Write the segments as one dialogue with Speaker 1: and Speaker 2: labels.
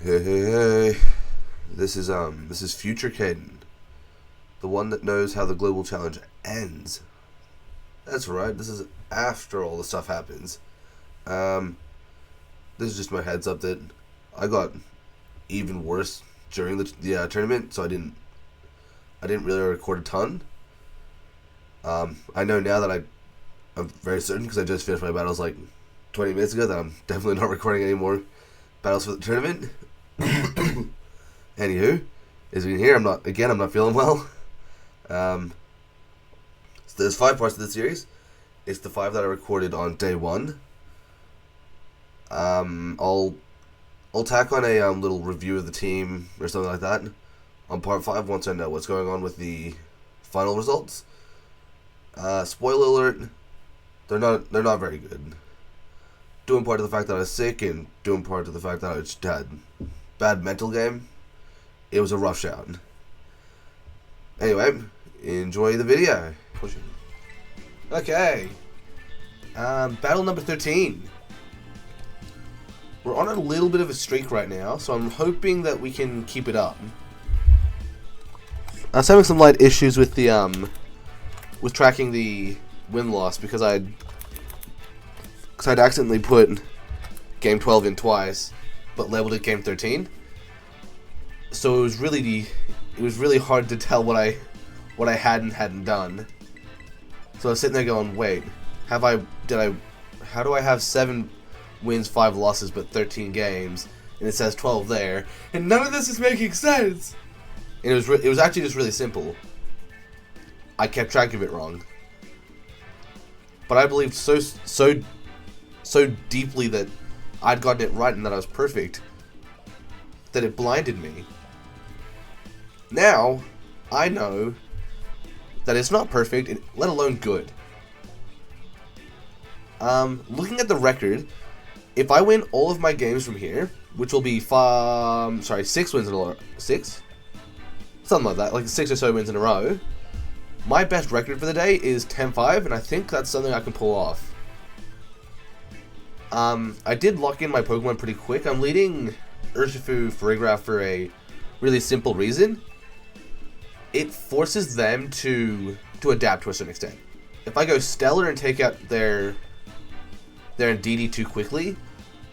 Speaker 1: Hey. This is Future Caden, the one that knows how the global challenge ends. That's right. This is after all the stuff happens. This is just my heads up that I got even worse during the tournament, so I didn't really record a ton. I know now that I'm very certain because I just finished my battles like 20 minutes ago that I'm definitely not recording any more battles for the tournament. Anywho, as you can hear, I'm not feeling well. So there's 5 parts of the series. It's the 5 that I recorded on day 1. I'll tack on a little review of the team or something like that on part 5 once I know what's going on with the final results. Spoiler alert, they're not very good. Due in part to the fact that I was sick, and due in part to the fact that I just had bad mental game. It was a rough shot. Anyway, enjoy the video. Okay. Battle number 13. We're on a little bit of a streak right now, so I'm hoping that we can keep it up. I was having some light issues with the with tracking the win-loss because I'd accidentally put game 12 in twice, but labeled it game 13. So it was really hard to tell what I hadn't done. So I was sitting there going, wait, how do I have 7 wins, 5 losses, but 13 games, and it says 12 there, and none of this is making sense. And it was actually just really simple. I kept track of it wrong, but I believed so deeply that I'd gotten it right and that I was perfect that it blinded me. Now I know that it's not perfect, let alone good. Looking at the record, if I win all of my games from here, which will be 6 wins in a row, 6? Something like that, like 6 or so wins in a row, my best record for the day is 10-5, and I think that's something I can pull off. I did lock in my Pokemon pretty quick. I'm leading Urshifu Farigiraf for a really simple reason. It forces them to adapt to a certain extent. If I go Stellar and take out their E.I.D.I.L too quickly,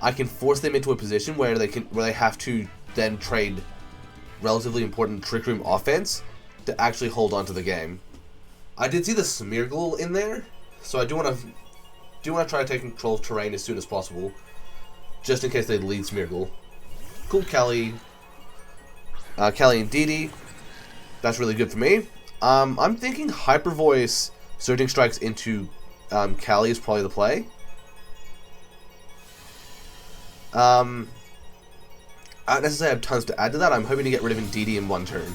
Speaker 1: I can force them into a position where they have to then trade relatively important Trick Room offense to actually hold on to the game. I did see the Smeargle in there, so I do want to try to take control of terrain as soon as possible, just in case they lead Smeargle. Cool, Callie and E.I.D.I.L. That's really good for me. I'm thinking Hyper Voice Surging Strikes into Callie is probably the play. I don't necessarily have tons to add to that. I'm hoping to get rid of E.I.D.I.L in 1 turn.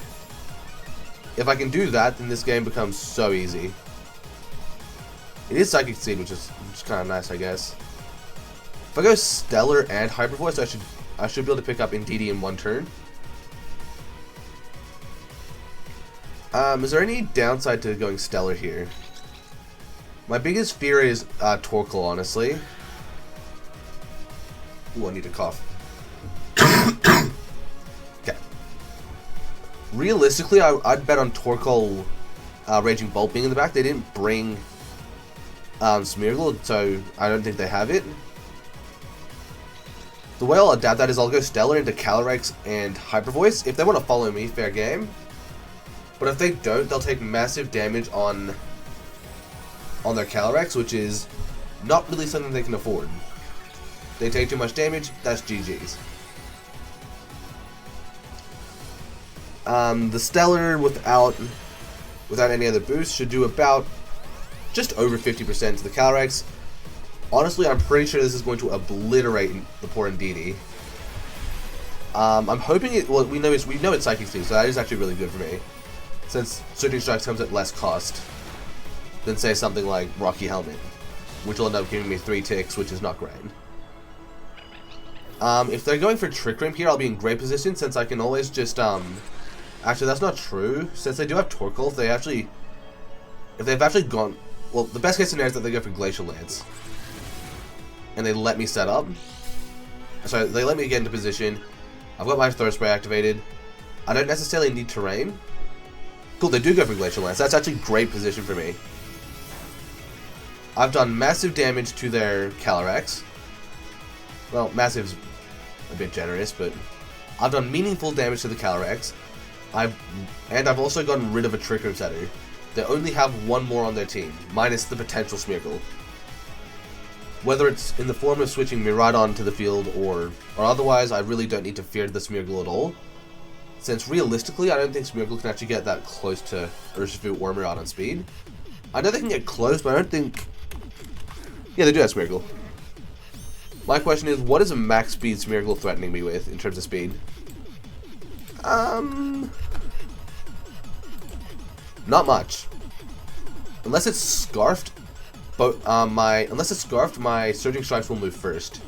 Speaker 1: If I can do that, then this game becomes so easy. It is Psychic Seed, which is kind of nice, I guess. If I go Stellar and Hyper Voice, I should be able to pick up E.I.D.I.L in 1 turn. Is there any downside to going Stellar here? My biggest fear is Torkoal, honestly. Ooh, I need to cough. Okay. Realistically, I'd bet on Torkoal Raging Bolt being in the back. They didn't bring Smeargle, so I don't think they have it. The way I'll adapt that is I'll go Stellar into Calyrex and Hyper Voice. If they want to follow me, fair game. But if they don't, they'll take massive damage on their Calyrex, which is not really something they can afford. They take too much damage, that's GG's. The Stellar without any other boost should do about just over 50% to the Calyrex. Honestly, I'm pretty sure this is going to obliterate the poor E.I.D.I.L. I'm hoping it. Well, we know it's Psychic Seed, so that is actually really good for me, since Surging Strikes comes at less cost than, say, something like Rocky Helmet, which will end up giving me 3 ticks, which is not great. If they're going for Trick Room here, I'll be in great position, since I can always just, actually, that's not true, since they do have Torkoal. If they've actually gone, well, the best case scenario is that they go for Glacial Lance, and they let me set up. So they let me get into position. I've got my throw spray activated. I don't necessarily need terrain. Cool, they do go for Glacial Lance. That's actually great position for me. I've done massive damage to their Calyrex. Well, massive's a bit generous, but I've done meaningful damage to the Calyrex. I've also gotten rid of a Trick Room setter. They only have one more on their team, minus the potential Smeargle. Whether it's in the form of switching Miraidon to the field or otherwise, I really don't need to fear the Smeargle at all. Since realistically, I don't think Smeargle can actually get that close to Urshifu or Miraidon speed. I know they can get close, but I don't think... Yeah, they do have Smeargle. My question is, what is a max speed Smeargle threatening me with in terms of speed? Not much. Unless it's Scarfed, but unless it's Scarfed, my Surging Strikes will move first.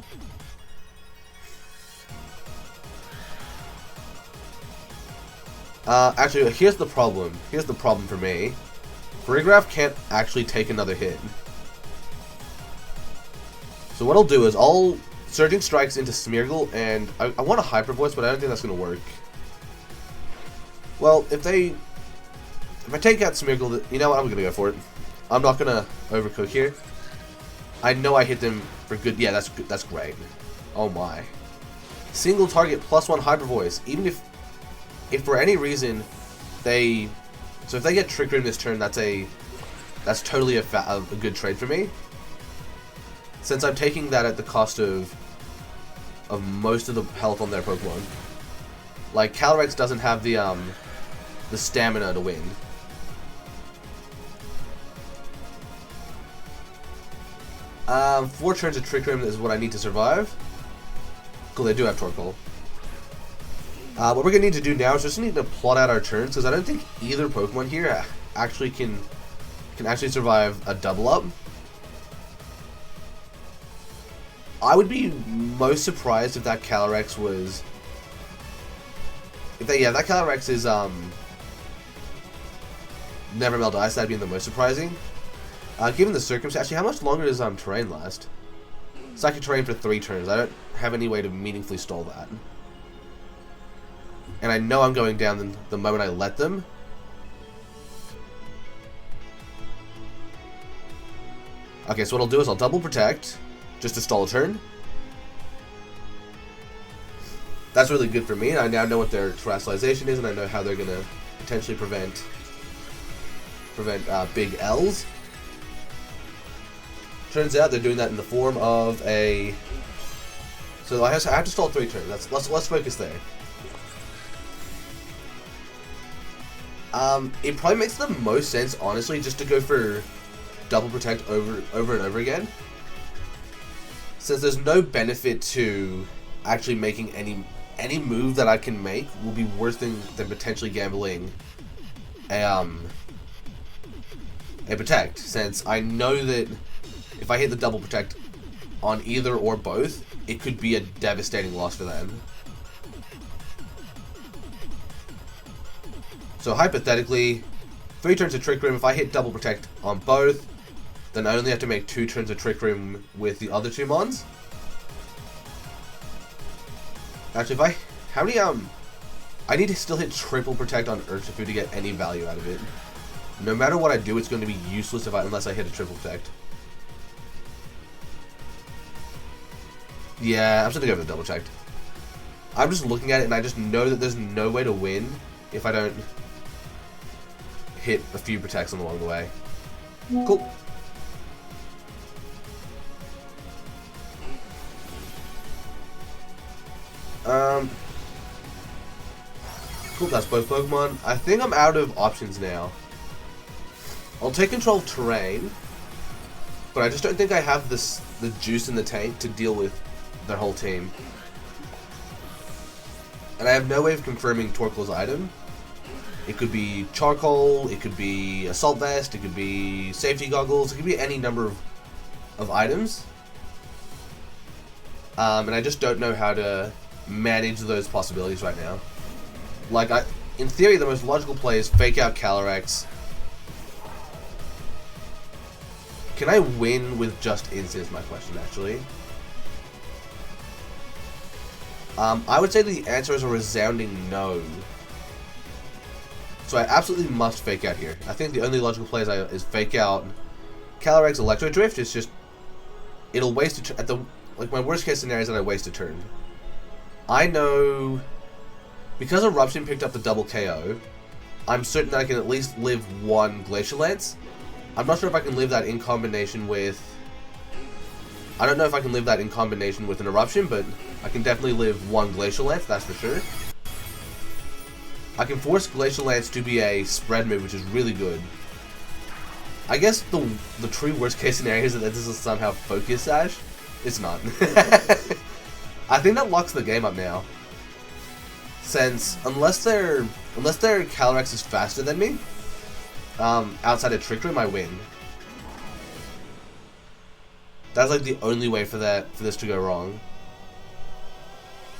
Speaker 1: Actually, here's the problem. Here's the problem for me. Farigiraf can't actually take another hit. So what I'll do is I'll Surging Strikes into Smeargle, and I want a Hyper Voice, but I don't think that's going to work. Well, if I take out Smeargle, you know what, I'm going to go for it. I'm not going to overcook here. I know I hit them for good. Yeah, that's great. Oh my. Single target +1 Hyper Voice. Even if for any reason so if they get Trick Room this turn, that's totally a good trade for me. Since I'm taking that at the cost of most of the health on their Pokemon. Like, Calyrex doesn't have the stamina to win. Four turns of Trick Room is what I need to survive. Cool, they do have Torkoal. What we're going to need to do now is just need to plot out our turns, because I don't think either Pokemon here actually can actually survive a double up. I would be most surprised if that Calyrex was... that Calyrex is Never Melt Ice, that'd be the most surprising. Given the circumstance, actually, how much longer does terrain last? Psychic Terrain for 3 turns. I don't have any way to meaningfully stall that. And I know I'm going down the moment I let them. Okay, so what I'll do is I'll double protect, just to stall a turn. That's really good for me, and I now know what their Terrestrialization is, and I know how they're going to potentially prevent big L's. Turns out they're doing that in the form of a... So I have to stall 3 turns. Let's focus there. It probably makes the most sense, honestly, just to go for double protect over and over again. Since there's no benefit to actually making any move that I can make will be worse than potentially gambling a protect. Since I know that if I hit the double protect on either or both, it could be a devastating loss for them. So hypothetically, 3 turns of Trick Room, if I hit double protect on both, then I only have to make 2 turns of Trick Room with the other 2 mons. Actually, I need to still hit triple protect on Urshifu to get any value out of it. No matter what I do, it's going to be useless unless I hit a triple protect. Yeah, I'm just gonna go for the double checked. I'm just looking at it and I just know that there's no way to win if I don't hit a few protects along the way. Cool. Cool, that's both Pokemon. I think I'm out of options now. I'll take control of terrain, but I just don't think I have the juice in the tank to deal with their whole team. And I have no way of confirming Torkoal's item. It could be Charcoal, it could be Assault Vest, it could be Safety Goggles, it could be any number of items. And I just don't know how to manage those possibilities right now. Like, in theory, the most logical play is fake out Calyrex. Can I win with just Insta is my question, actually. I would say the answer is a resounding no. So I absolutely must fake out here. I think the only logical play is fake out Calyrex Electro Drift. It's just, it'll waste a turn. Like, my worst case scenario is that I waste a turn. I know, because Eruption picked up the double KO, I'm certain that I can at least live one Glacial Lance. I'm not sure if I can live that in combination with... I don't know if I can live that in combination with an Eruption, but I can definitely live one Glacial Lance, that's for sure. I can force Glacial Lance to be a spread move, which is really good. I guess the true worst case scenario is that this is somehow Focus Sash. It's not. I think that locks the game up now. Since unless their Calyrex is faster than me, outside of Trick Room, I win. That's like the only way for this to go wrong.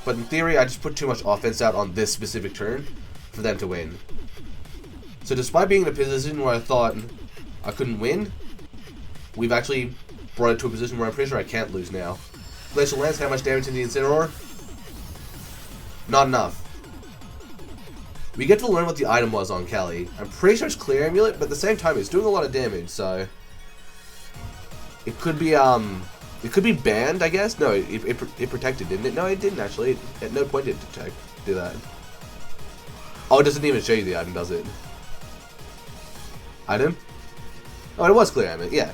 Speaker 1: But in theory, I just put too much offense out on this specific turn for them to win. So despite being in a position where I thought I couldn't win, we've actually brought it to a position where I'm pretty sure I can't lose now. Glacial Lance, how much damage in the Incineroar? Not enough. We get to learn what the item was on Cali. I'm pretty sure it's Clear Amulet, but at the same time it's doing a lot of damage, so... It could be banned, I guess? No, it protected, didn't it? No, it didn't actually. At no point did it do that. Oh, it doesn't even show you the item, does it? Item? Oh, it was Clear Amulet, yeah.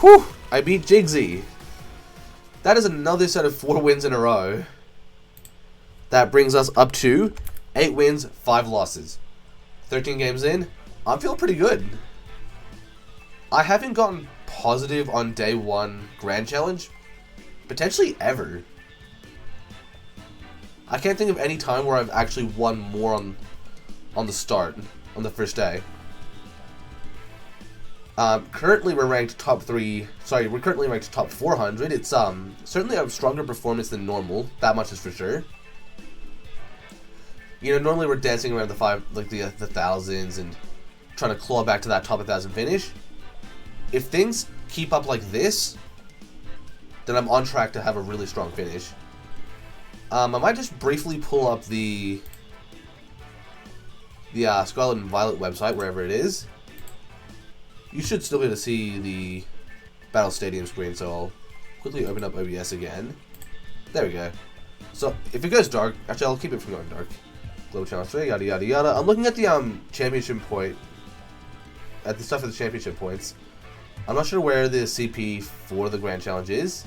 Speaker 1: Whew! I beat Jigsy. That is another set of 4 wins in a row. That brings us up to 8 wins, 5 losses. 13 games in, I'm feeling pretty good. I haven't gotten positive on day 1 Grand Challenge, potentially ever. I can't think of any time where I've actually won more on the start, on the first day. Currently we're ranked top 3, sorry, we're currently ranked top 400. It's certainly a stronger performance than normal, that much is for sure. You know, normally we're dancing around the thousands and trying to claw back to that top 1,000 finish. If things keep up like this, then I'm on track to have a really strong finish. I might just briefly pull up the Scarlet and Violet website, wherever it is. You should still be able to see the Battle Stadium screen, so I'll quickly open up OBS again. There we go. So, if it goes dark, actually I'll keep it from going dark. Global Challenge 3, yada yada yada. I'm looking at the championship point, at the stuff for the championship points. I'm not sure where the CP for the Grand Challenge is.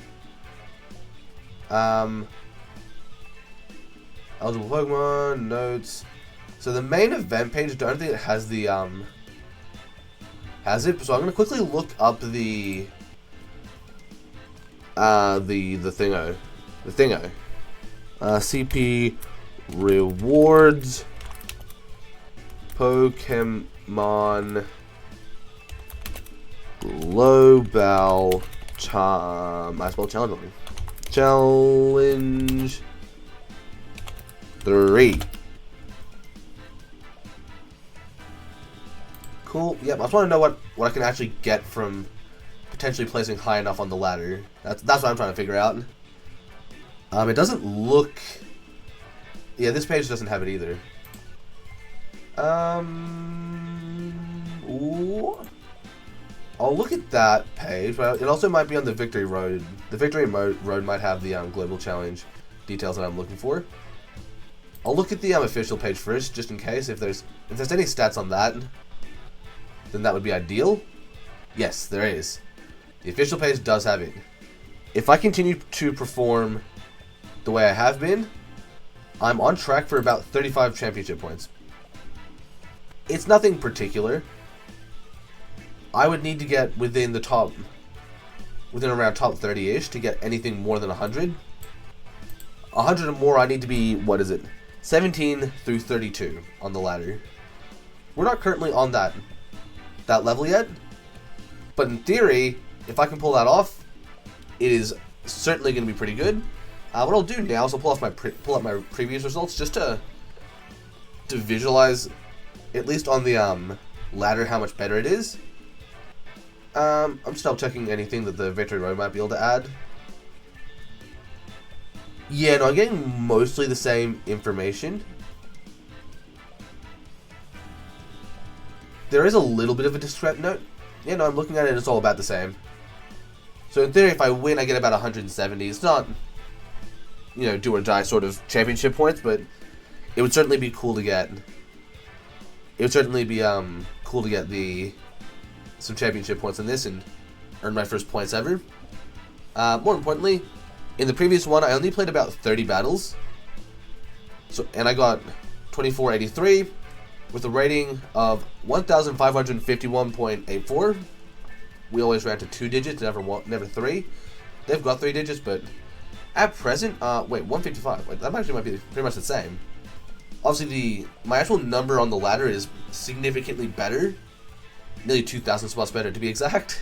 Speaker 1: Eligible Pokemon, notes. So the main event page, I don't think it has the, has it? So I'm gonna quickly look up the thingo. CP rewards Pokemon Global I spelled challenge wrong. Challenge 3. Cool. Yep, I just want to know what I can actually get from potentially placing high enough on the ladder. That's what I'm trying to figure out. It doesn't look... Yeah, this page doesn't have it either. Ooh. I'll look at that page, but it also might be on the Victory Road. The Victory Road might have the Global Challenge details that I'm looking for. I'll look at the official page first, just in case. If there's any stats on that, then that would be ideal. Yes, there is. The official page does have it. If I continue to perform the way I have been, I'm on track for about 35 championship points. It's nothing particular. I would need to get within around top 30-ish to get anything more than 100. 100 or more, I need to be, 17 through 32 on the ladder. We're not currently on that level yet, but in theory, if I can pull that off, it is certainly going to be pretty good. What I'll do now is I'll pull up my previous results just to visualize, at least on the ladder, how much better it is. I'm just double checking anything that the Victory Road might be able to add. Yeah, no, I'm getting mostly the same information. There is a little bit of a discrepant note. Yeah, no, I'm looking at it, it's all about the same. So in theory, if I win, I get about 170. It's not, you know, do or die sort of championship points, but it would certainly be cool to get. It would certainly be cool to get some championship points in this and earn my first points ever. More importantly, in the previous one, I only played about 30 battles. And I got 2483 with a rating of 1,551.84. We always ran to 2 digits, never 3. They've got 3 digits, but at present, wait, 155. Wait, that actually might be pretty much the same. Obviously, my actual number on the ladder is significantly better, nearly 2,000 spots better to be exact.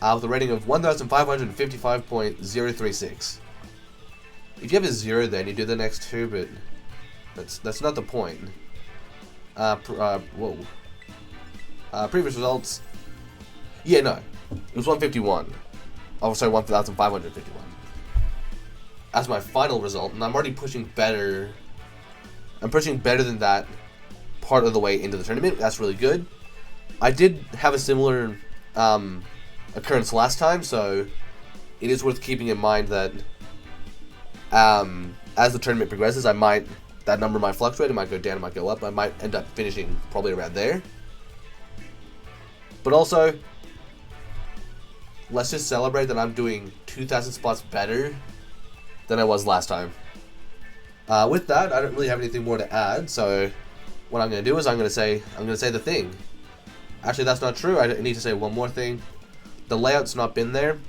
Speaker 1: With a rating of 1,555.036. If you have a 0, then you do the next 2, but that's not the point. Previous results. Yeah, no, it was 151. Oh, sorry, 1,551. As my final result, and I'm already pushing better. I'm pushing better than that part of the way into the tournament. That's really good. I did have a similar occurrence last time, so it is worth keeping in mind that as the tournament progresses, that number might fluctuate. It might go down, it might go up. I might end up finishing probably around there. But also, let's just celebrate that I'm doing 2,000 spots better than I was last time. With that, I don't really have anything more to add. So what I'm going to do is I'm going to say the thing. Actually, that's not true. I need to say one more thing. The layout's not been there.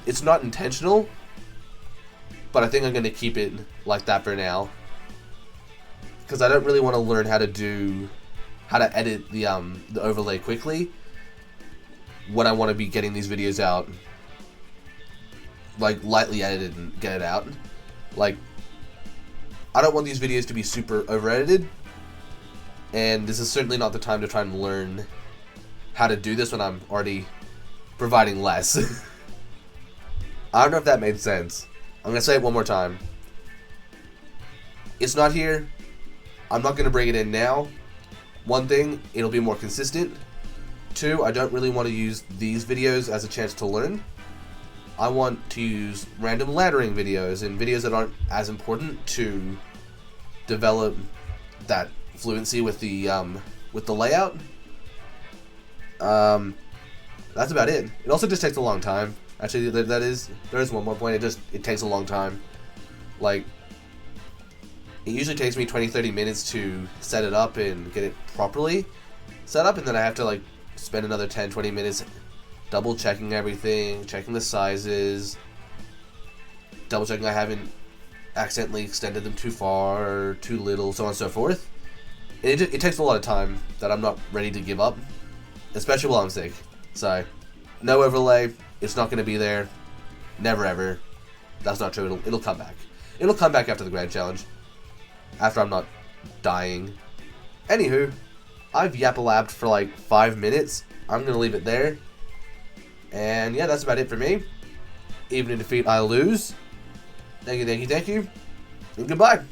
Speaker 1: It's not intentional, but I think I'm going to keep it like that for now, because I don't really want to learn how to edit the overlay quickly when I want to be getting these videos out, like lightly edited and get it out. Like, I don't want these videos to be super over edited, and this is certainly not the time to try and learn how to do this when I'm already providing less. I don't know if that made sense. I'm going to say it one more time. It's not here. I'm not going to bring it in now. One thing, it'll be more consistent. 2, I don't really want to use these videos as a chance to learn. I want to use random laddering videos and videos that aren't as important to develop that fluency with the layout. That's about it. It also just takes a long time. Actually, there is one more point. It takes a long time. Like, it usually takes me 20-30 minutes to set it up and get it properly set up, and then I have to like spend another 10-20 minutes double checking everything, checking the sizes, double checking I haven't accidentally extended them too far or too little, so on and so forth. And it takes a lot of time that I'm not ready to give up, especially while I'm sick. So, no overlay. It's not going to be there. Never ever. That's not true. It'll come back. It'll come back after the Grand Challenge. After I'm not dying. Anywho, I've yappalabbed for like 5 minutes. I'm going to leave it there. And yeah, that's about it for me. Even in defeat, I lose. Thank you, and goodbye.